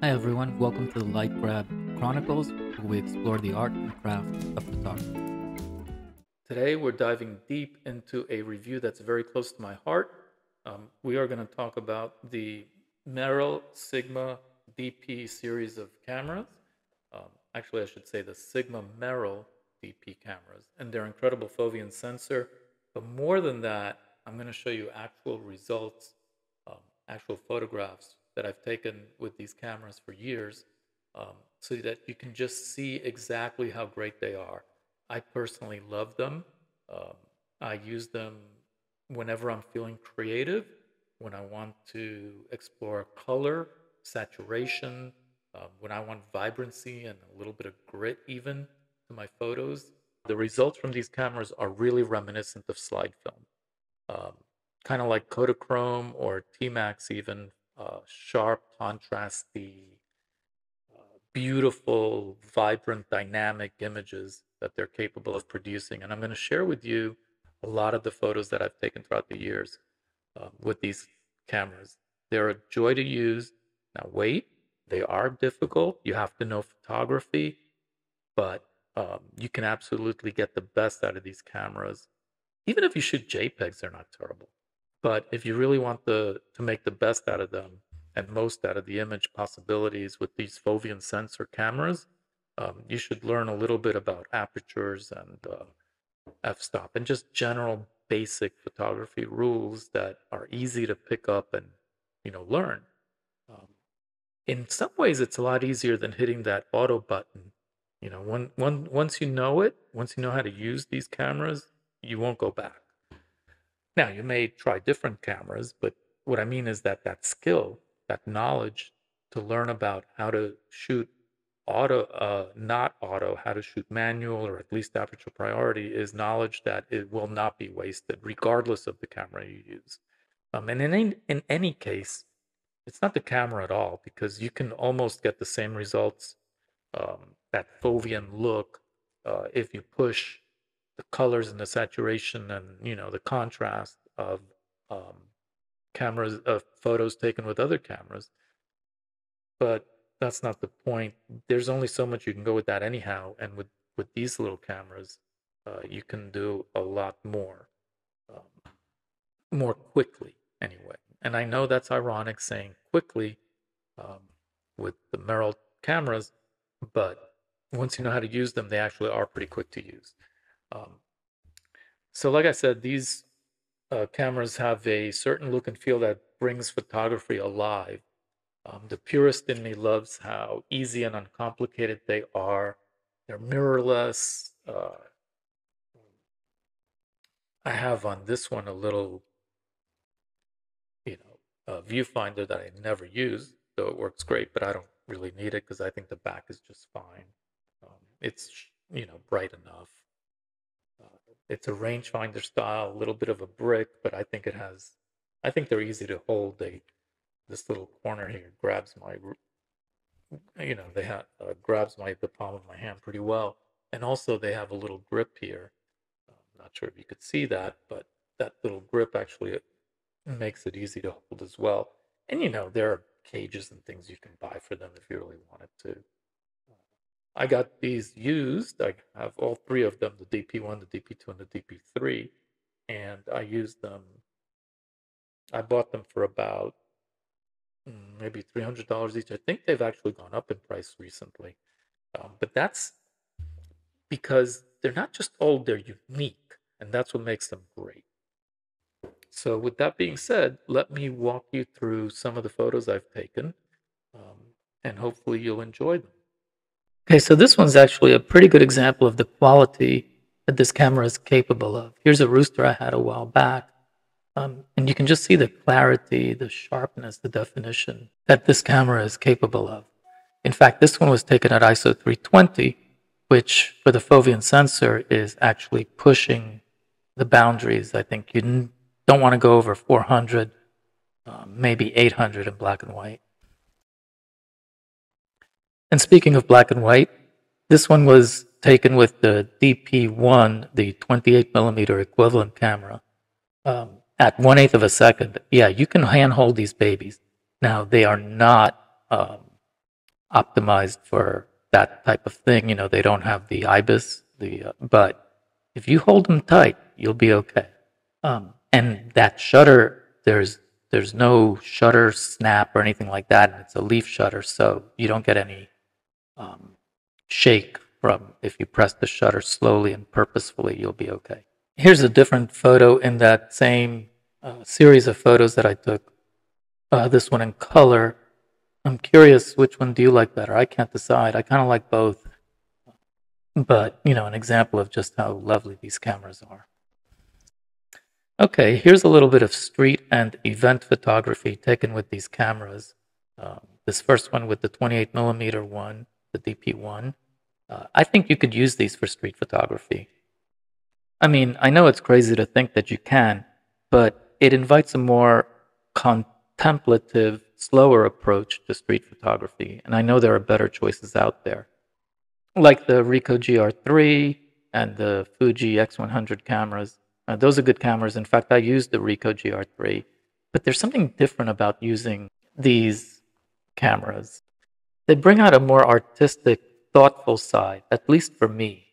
Hi everyone, welcome to the Light Grab Chronicles, where we explore the art and craft of photography. Today we're diving deep into a review that's very close to my heart. We are going to talk about the Merrill Sigma DP series of cameras. Actually, I should say the Sigma Merrill DP cameras and their incredible foveon sensor. But more than that, I'm going to show you actual results, um, actual photographs that I've taken with these cameras for years, so that you can just see exactly how great they are. I personally love them. Um, I use them whenever I'm feeling creative, when I want to explore color, saturation, when I want vibrancy and a little bit of grit even to my photos. The results from these cameras are really reminiscent of slide film, um, kind of like Kodachrome or T-Max even, sharp, contrasty, beautiful, vibrant, dynamic images that they're capable of producing. And I'm going to share with you a lot of the photos that I've taken throughout the years with these cameras. They're a joy to use. Now, wait, they are difficult. You have to know photography, but you can absolutely get the best out of these cameras. Even if you shoot JPEGs, they're not terrible. But if you really want to make the best out of them and most out of the image possibilities with these foveon sensor cameras, you should learn a little bit about apertures and f-stop and just general basic photography rules that are easy to pick up and learn. Um, in some ways, it's a lot easier than hitting that auto button. Once you know it, once you know how to use these cameras, you won't go back. Now, you may try different cameras, but what I mean is that that skill, that knowledge to learn about how to shoot not auto, how to shoot manual or at least aperture priority is knowledge that it will not be wasted, regardless of the camera you use. And in any case, it's not the camera at all because you can almost get the same results, that foveon look, if you push the colors and the saturation and the contrast of um, cameras of photos taken with other cameras. But that's not the point. There's only so much you can go with that anyhow, and with these little cameras, you can do a lot more quickly anyway. And I know that's ironic saying quickly, um, with the Merrill cameras, but once you know how to use them, they actually are pretty quick to use. Um, so, like I said, these cameras have a certain look and feel that brings photography alive. The purist in me loves how easy and uncomplicated they are. They're mirrorless. I have on this one a little, viewfinder that I never use, though it works great, but I don't really need it because I think the back is just fine. It's, bright enough. It's a rangefinder style, a little bit of a brick, but I think they're easy to hold. This little corner here grabs they have grabs the palm of my hand pretty well, and also they have a little grip here. I'm not sure if you could see that, but that little grip actually makes it easy to hold as well. And there are cages and things you can buy for them if you really wanted to. I got these used. I have all three of them, the DP1, the DP2, and the DP3, and I used them. I bought them for about maybe $300 each. I think they've actually gone up in price recently. But that's because they're not just old, they're unique, and that's what makes them great. So, with that being said, let me walk you through some of the photos I've taken, and hopefully you'll enjoy them. Okay, so this one's actually a pretty good example of the quality that this camera is capable of. Here's a rooster I had a while back, and you can just see the clarity, the sharpness, the definition that this camera is capable of. In fact, this one was taken at ISO 320, which for the foveon sensor is actually pushing the boundaries. I think you don't want to go over 400, maybe 800 in black and white. And speaking of black and white, this one was taken with the DP1, the 28 millimeter equivalent camera, at 1/8 of a second. Yeah, you can handhold these babies. Now, they are not optimized for that type of thing. They don't have the IBIS, but if you hold them tight, you'll be okay. And that shutter, there's no shutter snap or anything like that, and it's a leaf shutter, so you don't get any shake from if you press the shutter slowly and purposefully, you'll be okay. Here's a different photo in that same series of photos that I took. This one in color. I'm curious, which one do you like better? I can't decide. I kind of like both. But, an example of just how lovely these cameras are. Okay, here's a little bit of street and event photography taken with these cameras. This first one with the 28mm one, the DP1. I think you could use these for street photography. I mean, I know it's crazy to think that you can, but it invites a more contemplative, slower approach to street photography. And I know there are better choices out there, like the Ricoh GR3 and the Fuji X100 cameras. Those are good cameras. In fact, I used the Ricoh GR3, but there's something different about using these cameras. They bring out a more artistic, thoughtful side, at least for me,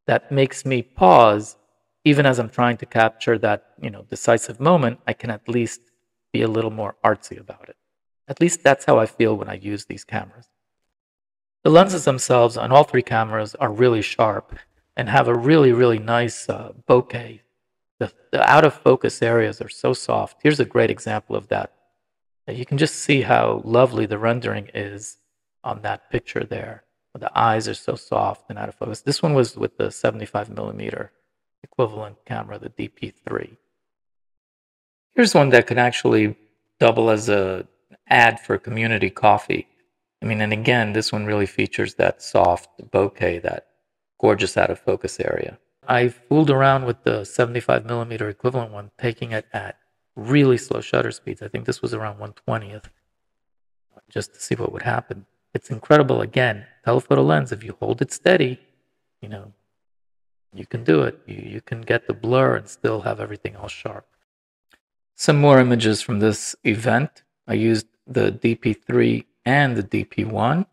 that makes me pause. Even as I'm trying to capture that, decisive moment, I can at least be a little more artsy about it. At least that's how I feel when I use these cameras. The lenses themselves on all three cameras are really sharp and have a really, really nice bokeh. The out of focus areas are so soft. Here's a great example of that. You can just see how lovely the rendering is on that picture there. The eyes are so soft and out of focus. This one was with the 75mm equivalent camera, the DP3. Here's one that can actually double as an ad for community coffee. I mean, and again, this one really features that soft bokeh, that gorgeous out of focus area. I fooled around with the 75mm equivalent one, taking it at really slow shutter speeds. I think this was around 1/20th, just to see what would happen. It's incredible. Again, telephoto lens, if you hold it steady, you can do it. You can get the blur and still have everything all sharp. Some more images from this event. I used the DP3 and the DP1.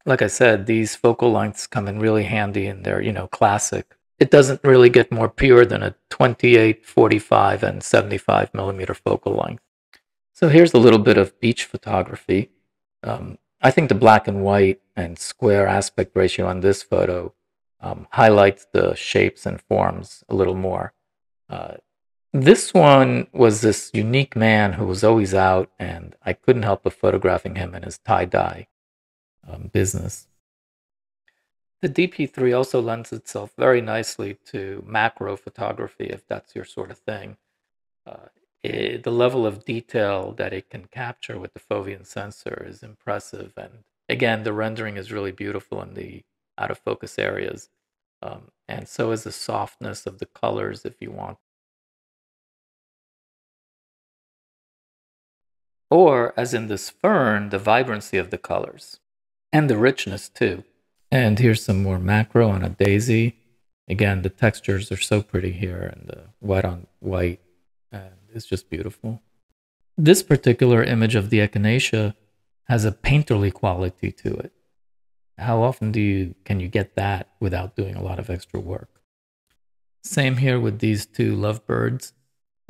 Like I said, these focal lengths come in really handy and they're, classic. It doesn't really get more pure than a 28, 45, and 75mm focal length. So here's a little bit of beach photography. I think the black and white and square aspect ratio on this photo highlights the shapes and forms a little more. This one was this unique man who was always out, and I couldn't help but photographing him in his tie-dye business. The DP3 also lends itself very nicely to macro photography, if that's your sort of thing. The level of detail that it can capture with the foveon sensor is impressive. And again, the rendering is really beautiful in the out of focus areas. And so is the softness of the colors if you want. Or, as in this fern, the vibrancy of the colors and the richness too. And here's some more macro on a daisy. Again, the textures are so pretty here, and the white on white, and it's just beautiful. This particular image of the echinacea has a painterly quality to it. How often can you get that without doing a lot of extra work? Same here with these two lovebirds.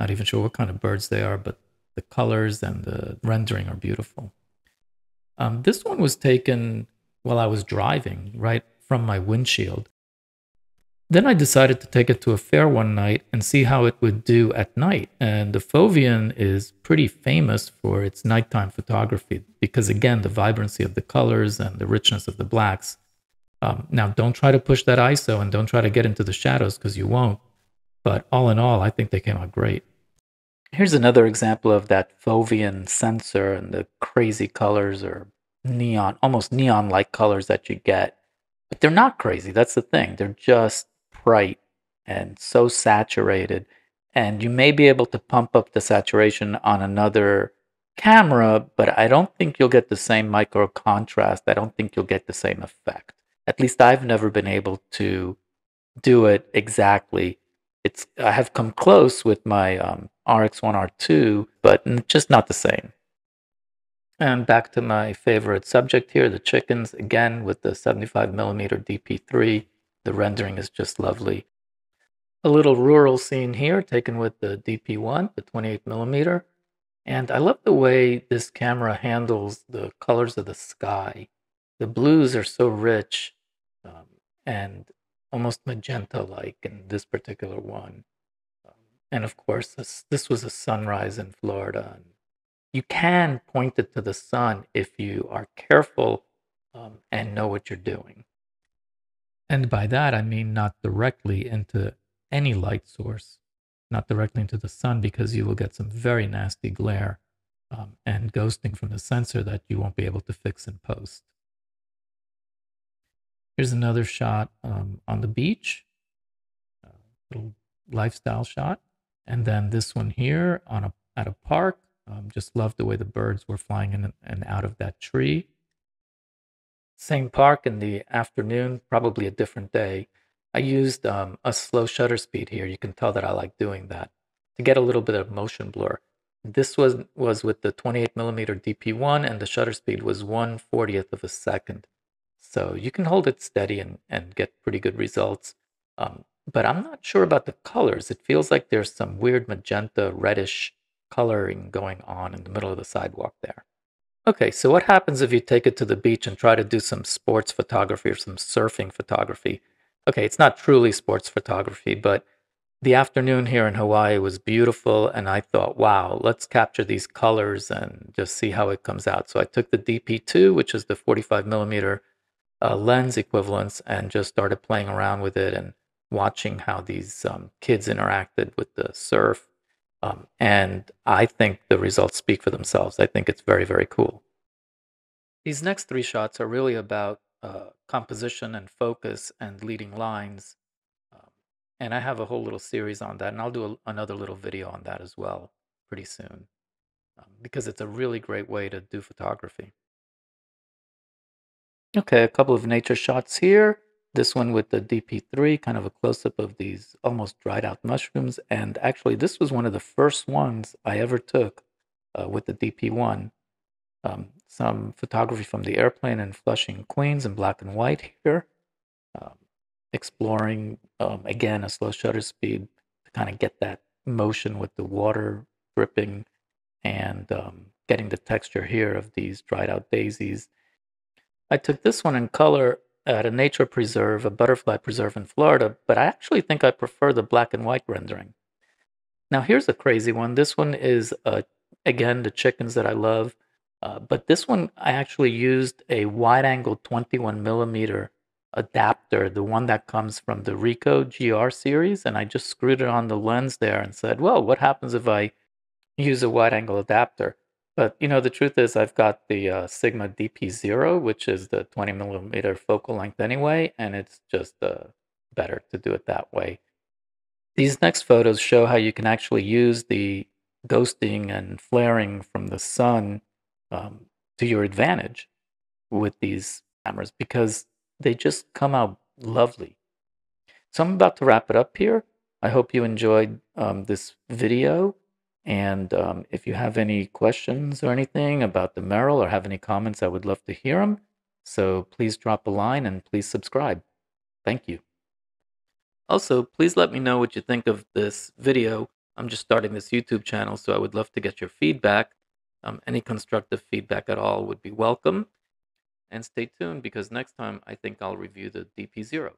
Not even sure what kind of birds they are, but the colors and the rendering are beautiful. This one was taken while I was driving, right from my windshield. Then I decided to take it to a fair one night and see how it would do at night. And the foveon is pretty famous for its nighttime photography because, again, the vibrancy of the colors and the richness of the blacks. Now, don't try to push that ISO and don't try to get into the shadows because you won't. But all in all, I think they came out great. Here's another example of that foveon sensor and the crazy colors or neon, almost neon-like colors that you get. But they're not crazy. That's the thing. They're just bright and so saturated. And you may be able to pump up the saturation on another camera, but I don't think you'll get the same micro contrast. I don't think you'll get the same effect. At least I've never been able to do it exactly. I have come close with my RX1 R2, but just not the same. And back to my favorite subject here, the chickens, again with the 75mm DP3. The rendering is just lovely. A little rural scene here taken with the DP1, the 28mm. And I love the way this camera handles the colors of the sky. The blues are so rich um, and almost magenta-like in this particular one. And of course, this was a sunrise in Florida. And you can point it to the sun if you are careful and know what you're doing. And by that, I mean not directly into any light source, not directly into the sun, because you will get some very nasty glare and ghosting from the sensor that you won't be able to fix in post. Here's another shot on the beach, a little lifestyle shot. And then this one here at a park. Just love the way the birds were flying in and out of that tree. Same park in the afternoon, probably a different day. I used a slow shutter speed here. You can tell that I like doing that to get a little bit of motion blur. This was with the 28mm DP1, and the shutter speed was 1/40th of a second. So you can hold it steady and get pretty good results. But I'm not sure about the colors. It feels like there's some weird magenta reddish coloring going on in the middle of the sidewalk there. Okay, so what happens if you take it to the beach and try to do some sports photography or some surfing photography? Okay, it's not truly sports photography, but the afternoon here in Hawaii was beautiful, and I thought, wow, let's capture these colors and just see how it comes out. So I took the DP2, which is the 45mm lens equivalents, and just started playing around with it and watching how these kids interacted with the surf. And I think the results speak for themselves. I think it's very, very cool. These next three shots are really about composition and focus and leading lines. Um, and I have a whole little series on that, and I'll do another little video on that as well pretty soon because it's a really great way to do photography. Okay, a couple of nature shots here. This one with the DP3, kind of a close-up of these almost dried out mushrooms. And actually, this was one of the first ones I ever took with the DP1. Some photography from the airplane in Flushing, Queens in black and white here. Um, Exploring, again, a slow shutter speed to kind of get that motion with the water dripping and getting the texture here of these dried out daisies. I took this one in color at a nature preserve, a butterfly preserve in Florida, but I actually think I prefer the black and white rendering. Now, here's a crazy one. This one is, again, the chickens that I love. But this one, I actually used a wide angle 21mm adapter, the one that comes from the Ricoh GR series. And I just screwed it on the lens there and said, well, what happens if I use a wide angle adapter? But the truth is, I've got the Sigma DP0, which is the 20mm focal length anyway, and it's just better to do it that way. These next photos show how you can actually use the ghosting and flaring from the sun to your advantage with these cameras because they just come out lovely. So I'm about to wrap it up here. I hope you enjoyed this video. And if you have any questions or anything about the Merrill or have any comments, I would love to hear them. So please drop a line and please subscribe. Thank you. Also, please let me know what you think of this video. I'm just starting this YouTube channel, so I would love to get your feedback. Any constructive feedback at all would be welcome. And stay tuned because next time I think I'll review the DP0.